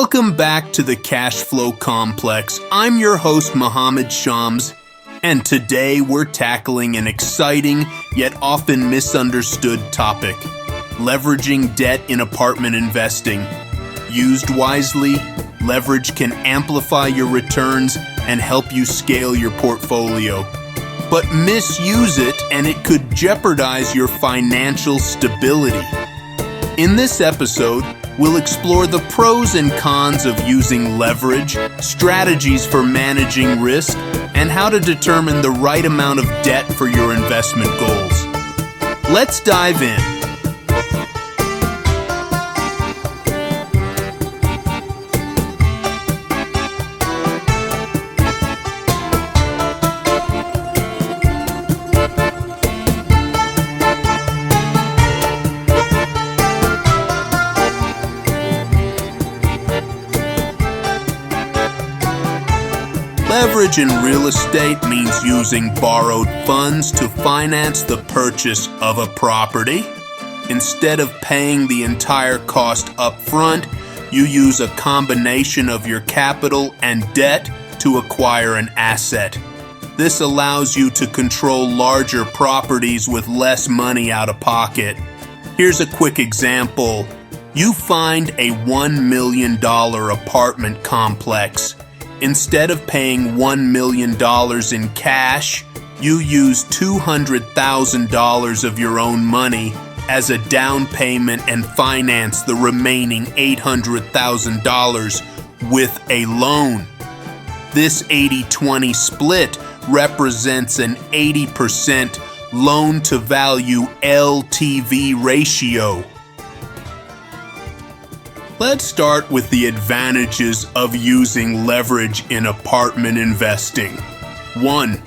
Welcome back to the Cash Flow Complex. I'm your host, Mohammed Shams, and today we're tackling an exciting yet often misunderstood topic: leveraging debt in apartment investing. Used wisely, leverage can amplify your returns and help you scale your portfolio. But misuse it and it could jeopardize your financial stability. In this episode, we'll explore the pros and cons of using leverage, strategies for managing risk, and how to determine the right amount of debt for your investment goals. Let's dive in. Leverage in real estate means using borrowed funds to finance the purchase of a property. Instead of paying the entire cost up front, you use a combination of your capital and debt to acquire an asset. This allows you to control larger properties with less money out of pocket. Here's a quick example. You find a $1 million apartment complex. Instead of paying $1 million in cash, you use $200,000 of your own money as a down payment and finance the remaining $800,000 with a loan. This 80-20 split represents an 80% loan-to-value LTV ratio. Let's start with the advantages of using leverage in apartment investing. 1.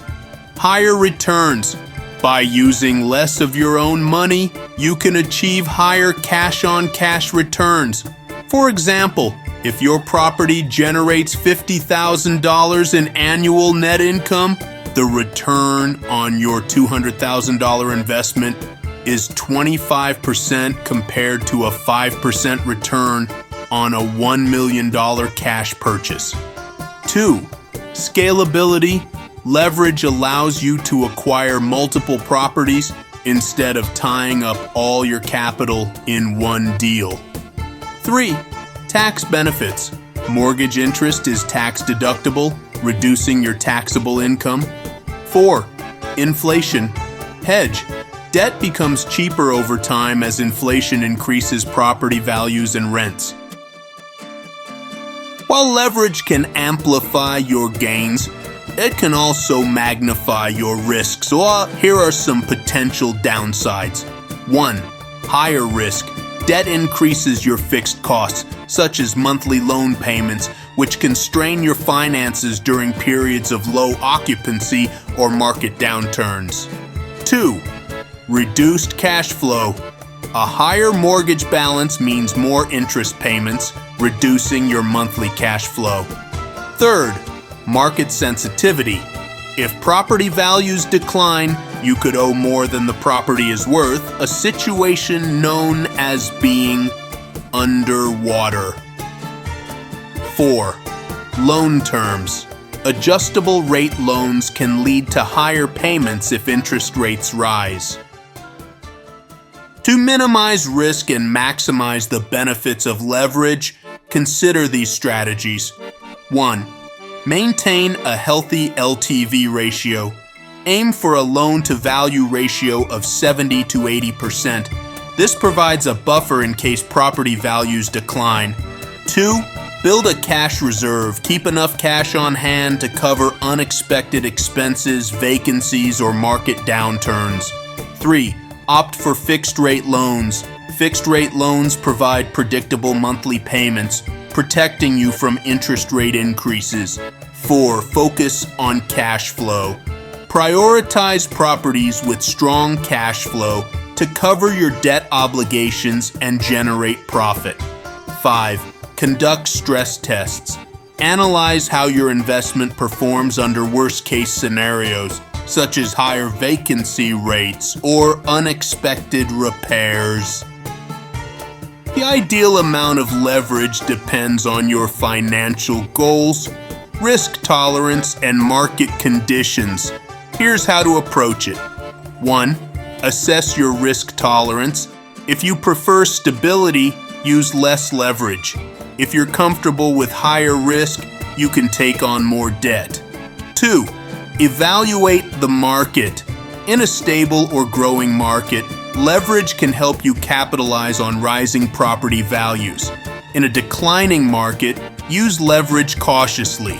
Higher returns. By using less of your own money, you can achieve higher cash-on-cash returns. For example, if your property generates $50,000 in annual net income, the return on your $200,000 investment is 25% compared to a 5% return on a $1 million cash purchase. 2. Scalability. Leverage allows you to acquire multiple properties instead of tying up all your capital in one deal. 3. Tax benefits. Mortgage interest is tax deductible, reducing your taxable income. 4. Inflation. Hedge. Debt becomes cheaper over time as inflation increases property values and rents. While leverage can amplify your gains, it can also magnify your risks. So here are some potential downsides. 1. Higher risk. Debt increases your fixed costs, such as monthly loan payments, which can strain your finances during periods of low occupancy or market downturns. 2. Reduced cash flow. A higher mortgage balance means more interest payments, reducing your monthly cash flow. 3. Market sensitivity. If property values decline, you could owe more than the property is worth, a situation known as being underwater. 4. Loan terms. Adjustable rate loans can lead to higher payments if interest rates rise. To minimize risk and maximize the benefits of leverage, consider these strategies. 1. Maintain a healthy LTV ratio. Aim for a loan-to-value ratio of 70 to 80%. This provides a buffer in case property values decline. 2. Build a cash reserve. Keep enough cash on hand to cover unexpected expenses, vacancies, or market downturns. 3. Opt for fixed-rate loans. Fixed-rate loans provide predictable monthly payments, protecting you from interest rate increases. 4. Focus on cash flow. Prioritize properties with strong cash flow to cover your debt obligations and generate profit. 5. Conduct stress tests. Analyze how your investment performs under worst-case scenarios, such as higher vacancy rates or unexpected repairs. The ideal amount of leverage depends on your financial goals, risk tolerance, and market conditions. Here's how to approach it. 1. Assess your risk tolerance. If you prefer stability, use less leverage. If you're comfortable with higher risk, you can take on more debt. 2. Evaluate the market. In a stable or growing market, leverage can help you capitalize on rising property values. In a declining market, use leverage cautiously.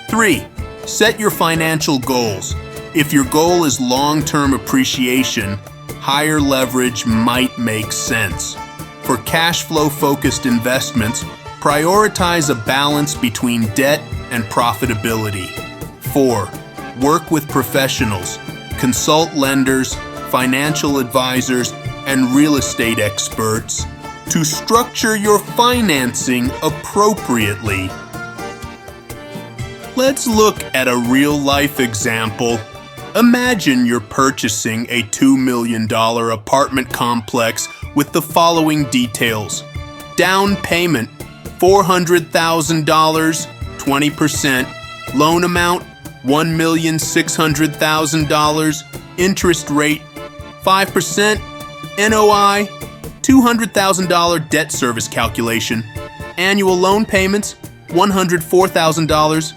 3. Set your financial goals. If your goal is long-term appreciation, higher leverage might make sense. For cash flow-focused investments, prioritize a balance between debt and profitability. 4. Work with professionals. Consult lenders, financial advisors, and real estate experts to structure your financing appropriately. Let's look at a real-life example. Imagine you're purchasing a $2 million apartment complex with the following details. Down payment, $400,000, 20%. Loan amount, $1,600,000. Interest rate, 5%. NOI, $200,000 debt service calculation. Annual loan payments, $104,000.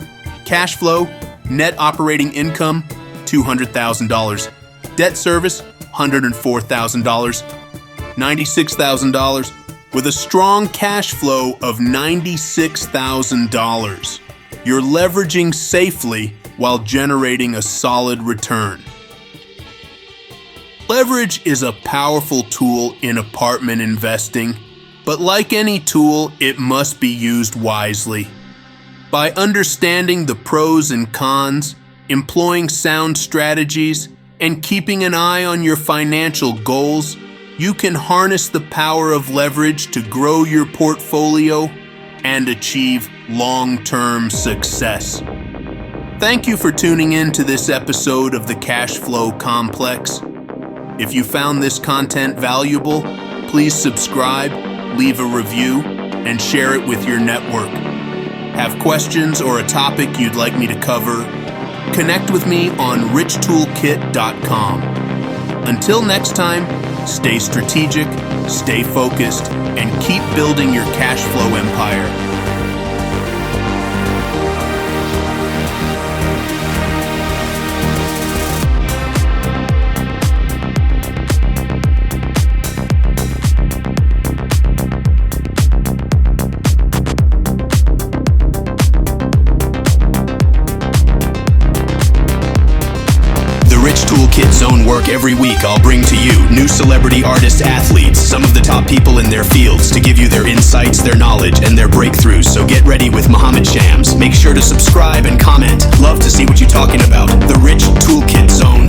Cash flow, net operating income, $200,000. Debt service, $104,000. $96,000 with a strong cash flow of $96,000. You're leveraging safely while generating a solid return. Leverage is a powerful tool in apartment investing, but like any tool, it must be used wisely. By understanding the pros and cons, employing sound strategies, and keeping an eye on your financial goals, you can harness the power of leverage to grow your portfolio and achieve long-term success. Thank you for tuning in to this episode of the Cash Flow Complex. If you found this content valuable, please subscribe, leave a review, and share it with your network. Have questions or a topic you'd like me to cover? Connect with me on Richtoolkit.com. Until next time, stay strategic, stay focused, and keep building your cash flow empire. Richtoolkit Zone work every week. I'll bring to you new celebrity artists, athletes, some of the top people in their fields to give you their insights, their knowledge, and their breakthroughs. So get ready with Muhammad Shams. Make sure to subscribe and comment. Love to see what you're talking about. The Richtoolkit Zone.